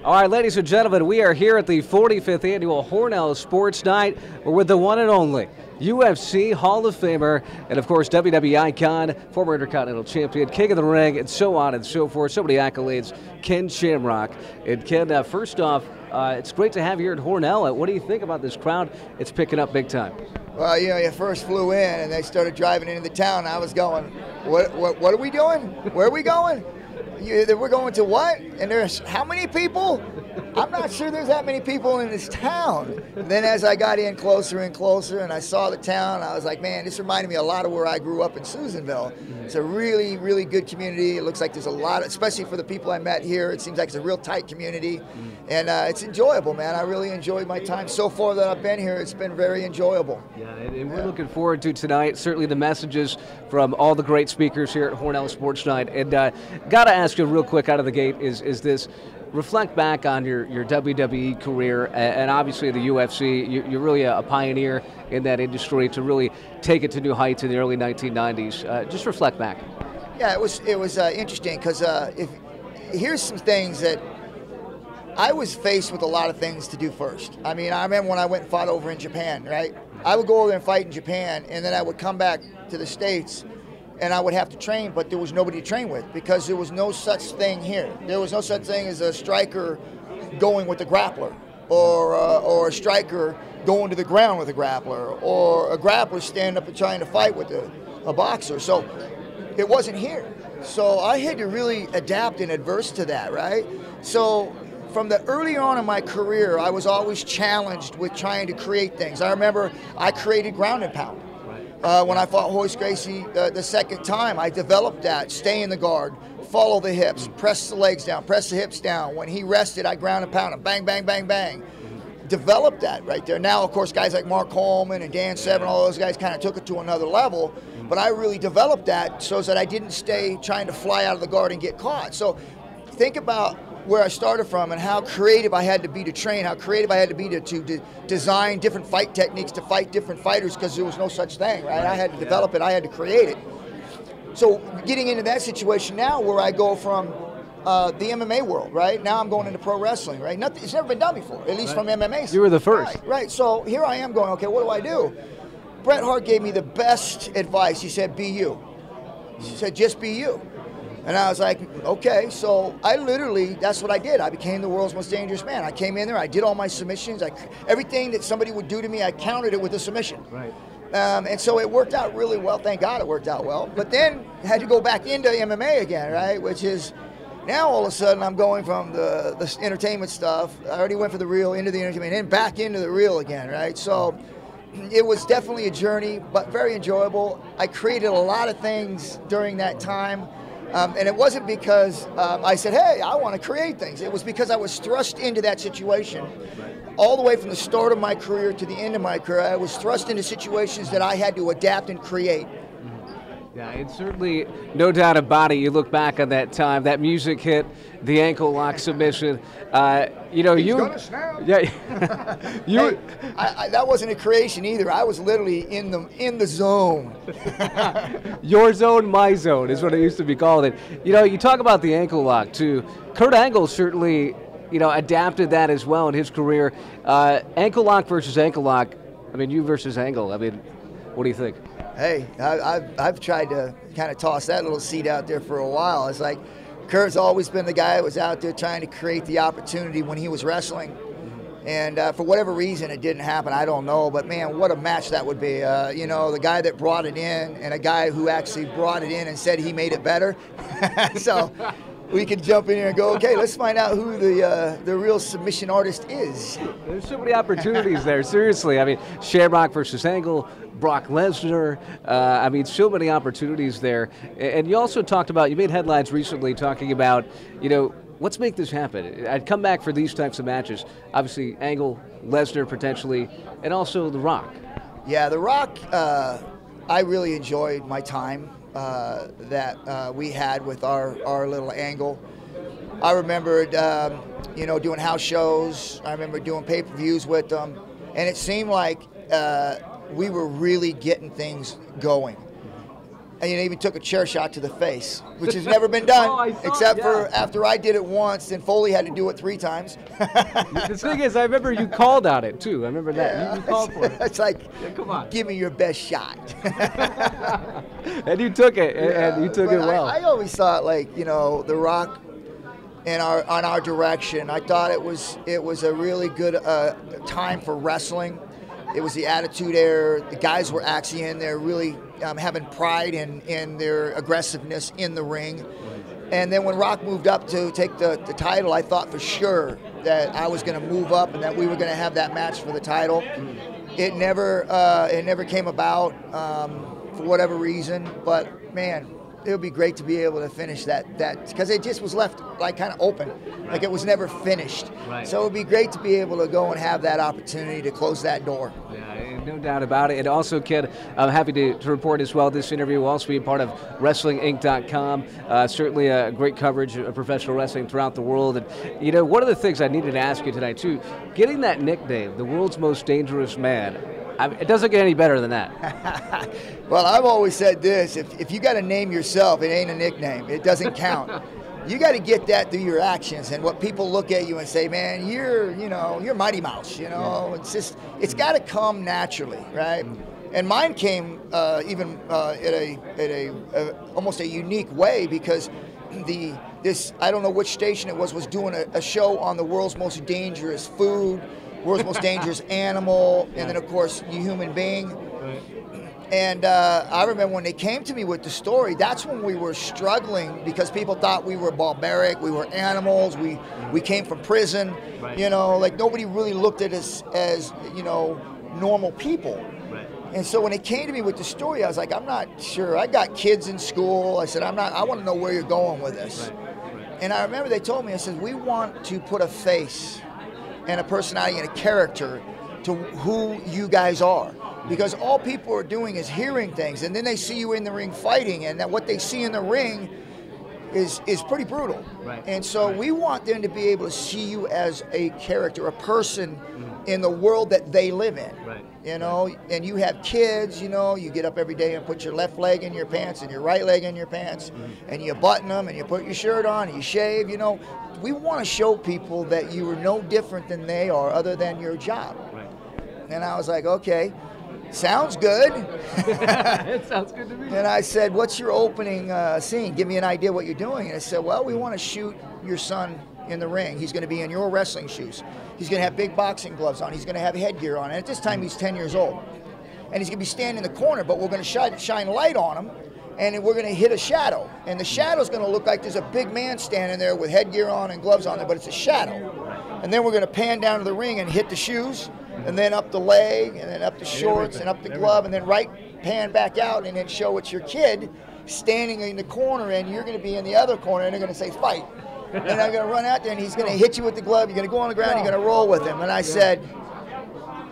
All right, ladies and gentlemen, we are here at the 45th Annual Hornell Sports Night. We're with the one and only UFC Hall of Famer and, of course, WWE icon, former Intercontinental Champion, King of the Ring, and so on and so forth. So many accolades, Ken Shamrock. And Ken, first off, it's great to have you here at Hornell. What do you think about this crowd? It's picking up big time. Well, you know, you first flew in and they started driving into the town. I was going, what are we doing? Where are we going? We're going to what? And there's how many people? I'm not sure there's that many people in this town. And then as I got in closer and closer and I saw the town, I was like, man, this reminded me a lot of where I grew up in Susanville. It's a really, really good community. It looks like there's a lot, especially for the people I met here. It seems like it's a real tight community. And it's enjoyable, man. I really enjoyed my time so far that I've been here. It's been very enjoyable. Yeah, and we're looking forward to tonight. Certainly the messages from all the great speakers here at Hornell Sports Night. And got to ask you real quick out of the gate is this. Reflect back on your WWE career and obviously the UFC. You're really a pioneer in that industry to really take it to new heights in the early 1990s. Just reflect back. Yeah, it was interesting because here's some things that I was faced with a lot of things to do first. I mean, I remember when I went and fought over in Japan, right? I would go over there and fight in Japan, and then I would come back to the States, and I would have to train, but there was nobody to train with because there was no such thing here. There was no such thing as a striker going with a grappler or a striker going to the ground with a grappler or a grappler standing up and trying to fight with a boxer. So it wasn't here. So I had to really adapt and adverse to that, right? So from the early on in my career, I was always challenged with trying to create things. I remember I created ground and pound. When I fought Royce Gracie the second time, I developed that. Stay in the guard, follow the hips, press the legs down, press the hips down. When he rested, I ground and pound him. Bang, bang, bang, bang. Developed that right there. Now, of course, guys like Mark Coleman and Dan Severn, all those guys kind of took it to another level. But I really developed that so that I didn't stay trying to fly out of the guard and get caught. So think about where I started from and how creative I had to be to train, how creative I had to be to design different fight techniques to fight different fighters because there was no such thing, right? I had to develop it, I had to create it. So getting into that situation now where I go from the MMA world, right? Now I'm going into pro wrestling, right? It's never been done before, at least from MMA. You were the first. Right. So here I am going, okay, what do I do? Bret Hart gave me the best advice. He said, be you. He said, just be you. And I was like, okay, so I literally, that's what I did. I became the world's most dangerous man. I came in there, I did all my submissions. Everything that somebody would do to me, I countered it with a submission. Right. And so it worked out really well. Thank God it worked out well. But then I had to go back into MMA again, right? Which is, now all of a sudden I'm going from the entertainment stuff. I already went for the real, into the entertainment, and back into the real again, right? So it was definitely a journey, but very enjoyable. I created a lot of things during that time. And it wasn't because I said, hey, I want to create things. It was because I was thrust into that situation. All the way from the start of my career to the end of my career, I was thrust into situations that I had to adapt and create. Yeah, it's certainly no doubt about it. You look back on that time, that music hit, the ankle lock submission. You know, He's gonna snap. Yeah, hey, that wasn't a creation either. I was literally in the zone. Your zone, my zone is what it used to be called. And you know, you talk about the ankle lock too. Kurt Angle certainly, you know, adapted that as well in his career. Ankle lock versus ankle lock. I mean, you versus Angle. I mean, what do you think? Hey, I've tried to kind of toss that little seed out there for a while. It's like Kurt's always been the guy that was out there trying to create the opportunity when he was wrestling. And for whatever reason, it didn't happen. I don't know. But, man, what a match that would be. You know, the guy that brought it in and a guy who actually brought it in and said he made it better. So we could jump in here and go, okay, let's find out who the real submission artist is. There's so many opportunities there, seriously. I mean, Shamrock versus Angle, Brock Lesnar. I mean, so many opportunities there. And you also talked about, you made headlines recently talking about, you know, let's make this happen. I'd come back for these types of matches. Obviously, Angle, Lesnar potentially, and also The Rock. Yeah, The Rock, I really enjoyed my time that we had with our little Angle. I remembered, you know, doing house shows. I remember doing pay-per-views with them. And it seemed like we were really getting things going. and you even took a chair shot to the face, which has never been done, except for after I did it once, then Foley had to do it 3 times. The thing is, I remember you called on it too. I remember that. Yeah, you called for it. It's like, come on, give me your best shot. And you took it, and you took it well. I always thought, like, you know, The Rock and on our direction. I thought it was a really good time for wrestling. It was the Attitude Era. The guys were actually in there really having pride in their aggressiveness in the ring. And then when Rock moved up to take the title, I thought for sure that I was going to move up and that we were going to have that match for the title. It never came about for whatever reason. But man, it would be great to be able to finish that because it just was left like kind of open, like it was never finished. Right. So it would be great to be able to go and have that opportunity to close that door. Yeah, no doubt about it. And also, Ken, I'm happy to report as well. This interview will also be part of WrestlingInc.com. Certainly a great coverage of professional wrestling throughout the world. And you know, one of the things I needed to ask you tonight too, getting that nickname, the world's most dangerous man. It doesn't get any better than that. Well, I've always said this, if you got to name yourself, it ain't a nickname. It doesn't count. You got to get that through your actions and what people look at you and say, man, you're Mighty Mouse, you know. It's got to come naturally, right? And mine came even at almost a unique way because this I don't know which station it was doing a show on the world's most dangerous food, world's most dangerous animal, and then of course you human being. Right. And I remember when they came to me with the story, that's when we were struggling because people thought we were barbaric, we were animals, we came from prison, right. You know, like nobody really looked at us as, you know, normal people. Right. And so when they came to me with the story, I was like, I'm not sure. I got kids in school. I said, I want to know where you're going with this. Right. And I remember they told me, I said, we want to put a face and a personality and a character to who you guys are. Because all people are doing is hearing things, and then they see you in the ring fighting, and that what they see in the ring is pretty brutal. Right. And so we want them to be able to see you as a character, a person in the world that they live in. Right. You know, and you have kids, you know, you get up every day and put your left leg in your pants and your right leg in your pants, and you button them and you put your shirt on and you shave, you know. We want to show people that you are no different than they are other than your job. Right. And I was like, okay, sounds good. It sounds good to me. And I said, what's your opening scene? Give me an idea what you're doing. And I said, well, we want to shoot your son in the ring. He's going to be in your wrestling shoes. He's going to have big boxing gloves on. He's going to have headgear on. And at this time, he's 10 years old. And he's going to be standing in the corner, but we're going to shine light on him, and we're going to hit a shadow. And the shadow's going to look like there's a big man standing there with headgear on and gloves on there, but it's a shadow. And then we're going to pan down to the ring and hit the shoes, and then up the leg, and then up the shorts, and up the glove, and then pan back out, and then show it's your kid standing in the corner, and you're going to be in the other corner, and they're going to say, fight. And I'm going to run out there, and he's going to hit you with the glove. You're going to go on the ground, you're going to roll with him. And I said,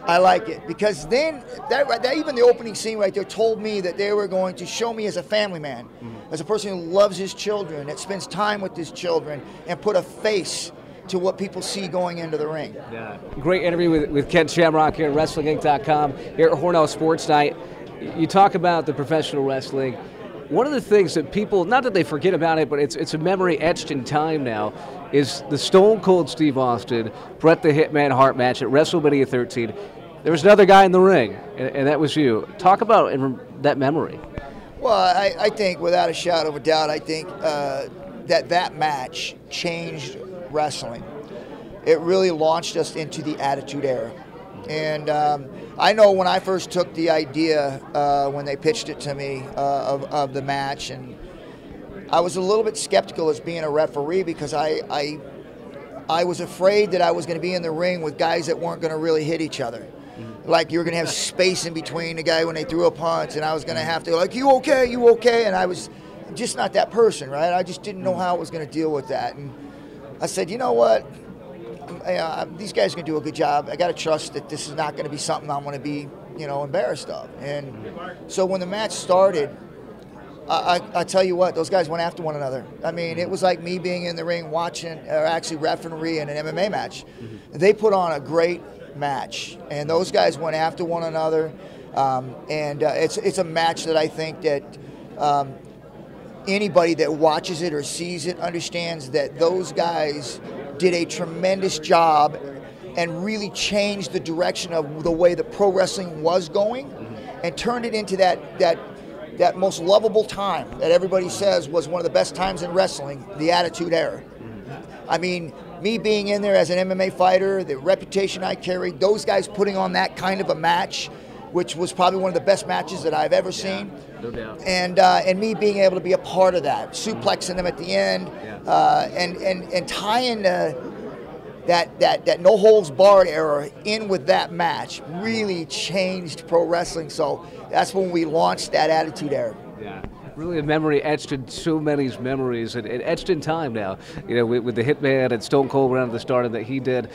I like it. Because then, that even the opening scene right there told me that they were going to show me as a family man, as a person who loves his children, that spends time with his children, and put a face to what people see going into the ring. Yeah. Great interview with Ken Shamrock here at WrestlingInc.com, here at Hornell Sports Night. You talk about the professional wrestling. One of the things that people, not that they forget about it, but it's a memory etched in time now, is the Stone Cold Steve Austin, Bret the Hitman Hart match at WrestleMania 13. There was another guy in the ring, and that was you. Talk about that memory. Well, I think without a shadow of a doubt, I think that match changed wrestling. It really launched us into the Attitude Era. And I know when I first took the idea, when they pitched it to me, of the match, and I was a little bit skeptical as being a referee because I was afraid that I was going to be in the ring with guys that weren't going to really hit each other. Like you were going to have space in between the guy when they threw a punch, and I was going to have to like, you okay? And I was just not that person, right? I just didn't know how I was going to deal with that. And I said, you know what? These guys are going to do a good job. I got to trust that this is not going to be something I'm going to be, embarrassed of. And so when the match started, I tell you what, those guys went after one another. I mean, it was like me being in the ring watching, or actually refereeing an MMA match. They put on a great match, and those guys went after one another. And it's a match that I think that Anybody that watches it or sees it understands that those guys did a tremendous job and really changed the direction of the way that pro wrestling was going, and turned it into that most lovable time that everybody says was one of the best times in wrestling, the Attitude Era. I mean, me being in there as an MMA fighter, the reputation I carried, those guys putting on that kind of a match, which was probably one of the best matches that I've ever seen. No doubt. And me being able to be a part of that, suplexing them at the end, and tying that no holds barred era in with that match really changed pro wrestling. So that's when we launched that Attitude Era. Yeah. Really a memory etched in so many memories and etched in time now. You know, with the Hitman and Stone Cold around the start that he did,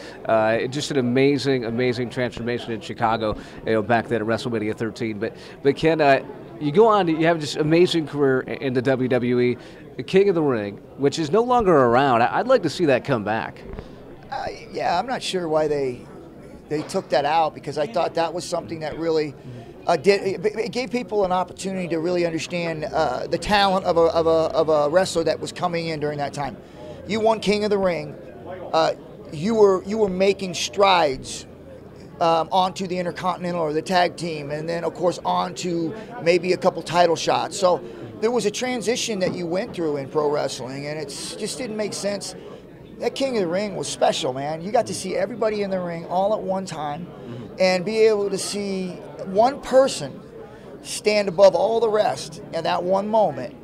just an amazing transformation in Chicago. You know, back then at WrestleMania 13. But Ken, you go on, you have this amazing career in the WWE, the King of the Ring, which is no longer around. I'd like to see that come back. Yeah, I'm not sure why they took that out, because I thought that was something that really. It gave people an opportunity to really understand the talent of a wrestler that was coming in during that time. You won King of the Ring. You were making strides onto the Intercontinental or the tag team, and then of course onto maybe a couple title shots. So there was a transition that you went through in pro wrestling, and it just didn't make sense. That King of the Ring was special, man. You got to see everybody in the ring all at one time, and be able to see one person stand above all the rest in that one moment,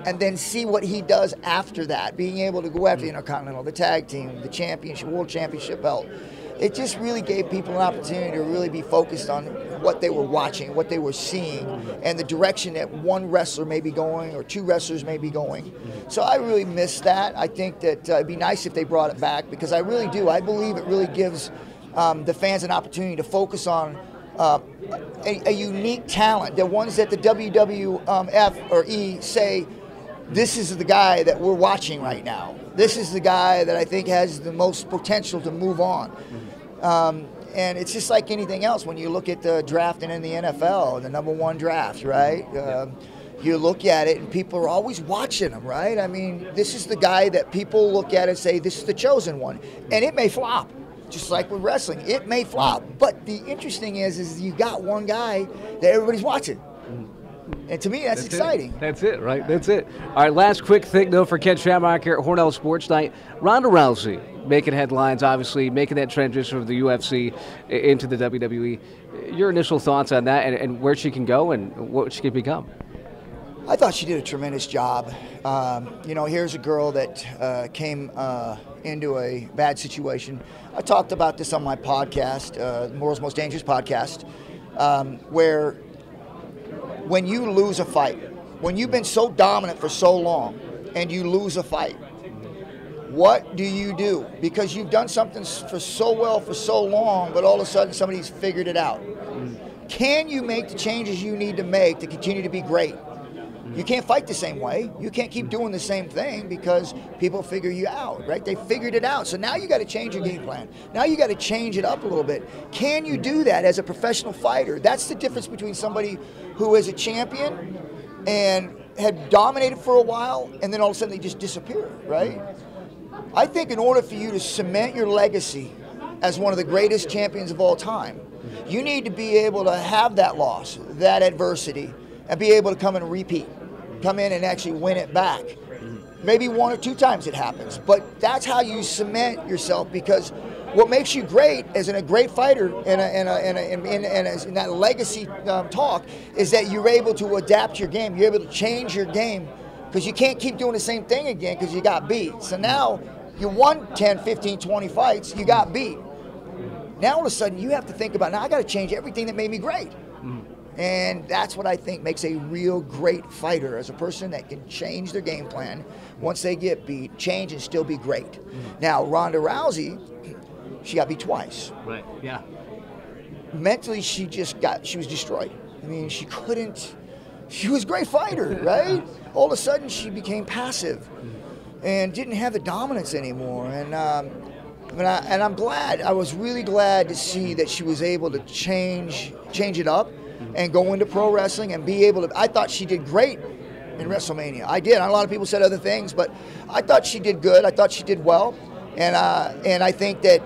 and then see what he does after that, being able to go after the Intercontinental, the tag team, the championship, world championship belt. It just really gave people an opportunity to really be focused on what they were watching, what they were seeing, and the direction that one wrestler may be going or two wrestlers may be going. So I really miss that. I think that it'd be nice if they brought it back, because I really do. I believe it really gives the fans an opportunity to focus on a unique talent, the ones that the WWF or E say, this is the guy that we're watching right now. This is the guy that I think has the most potential to move on. And it's just like anything else. When you look at the drafting in the NFL, the #1 draft, right? You look at it and people are always watching him, right? I mean, this is the guy that people look at and say, this is the chosen one. And it may flop. Just like with wrestling, it may flop. But the interesting is you got one guy that everybody's watching. And to me, that's exciting. That's it, right? That's it. All right, last quick thing, though, for Ken Shamrock here at Hornell Sports Night. Ronda Rousey making headlines, obviously, making that transition from the UFC into the WWE. Your initial thoughts on that, and where she can go and what she can become? I thought she did a tremendous job. You know, here's a girl that came into a bad situation. I talked about this on my podcast, the World's Most Dangerous podcast, where when you lose a fight, when you've been so dominant for so long and you lose a fight, what do you do? Because you've done something for so well for so long, but all of a sudden somebody's figured it out. Can you make the changes you need to make to continue to be great? You can't fight the same way. You can't keep doing the same thing because people figure you out, right? They figured it out. So now you got to change your game plan. Now you got to change it up a little bit. Can you do that as a professional fighter? That's the difference between somebody who is a champion and had dominated for a while and then all of a sudden they just disappear, right? I think in order for you to cement your legacy as one of the greatest champions of all time, you need to be able to have that loss, that adversity, and be able to come and repeat. Come in and actually win it back. Maybe 1 or 2 times it happens, but that's how you cement yourself, because what makes you great as a great fighter in that legacy talk is that you're able to adapt your game. You're able to change your game, because you can't keep doing the same thing again because you got beat. So now you won 10, 15, 20 fights, you got beat. Now all of a sudden you have to think about, now I got to change everything that made me great. And that's what I think makes a real great fighter, as a person that can change their game plan once they get beat, change and still be great. Now, Ronda Rousey, she got beat twice. Right, yeah. Mentally, she was destroyed. I mean, she was a great fighter, right? All of a sudden, she became passive and didn't have the dominance anymore. And I'm glad, I was really glad to see that she was able to change it up and go into pro wrestling and be able to. I thought she did great in WrestleMania. I did. A lot of people said other things, but I thought she did good. I thought she did well, and I think that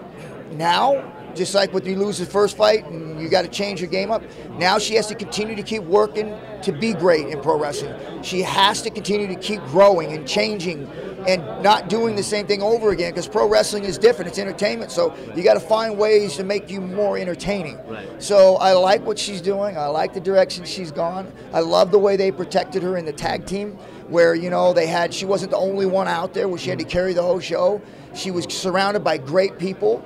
now, just like when you lose the first fight and you got to change your game up, now she has to continue to keep working to be great in pro wrestling. She has to continue to keep growing and changing and not doing the same thing over again, because pro wrestling is different. It's entertainment, so you got to find ways to make you more entertaining. Right. So I like what she's doing. I like the direction she's gone. I love the way they protected her in the tag team, where, you know, she wasn't the only one out there where she had to carry the whole show. She was surrounded by great people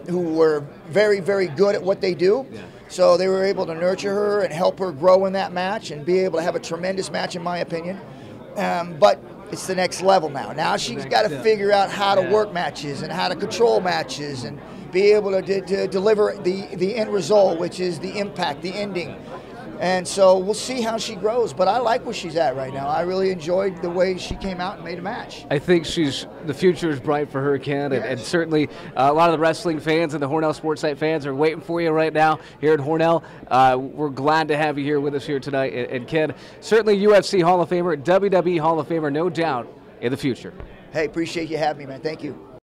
who were very, very good at what they do. Yeah. So they were able to nurture her and help her grow in that match and be able to have a tremendous match, in my opinion. But it's the next level now. Now she's got to figure out how to work matches and how to control matches and be able to deliver the end result, which is the impact, the ending. And so we'll see how she grows, but I like where she's at right now. I really enjoyed the way she came out and made a match. I think the future is bright for her, Ken, yes. and certainly a lot of the wrestling fans and the Hornell Sports Site fans are waiting for you right now here at Hornell. We're glad to have you here with us here tonight. And Ken, certainly UFC Hall of Famer, WWE Hall of Famer, no doubt, in the future. Hey, appreciate you having me, man. Thank you.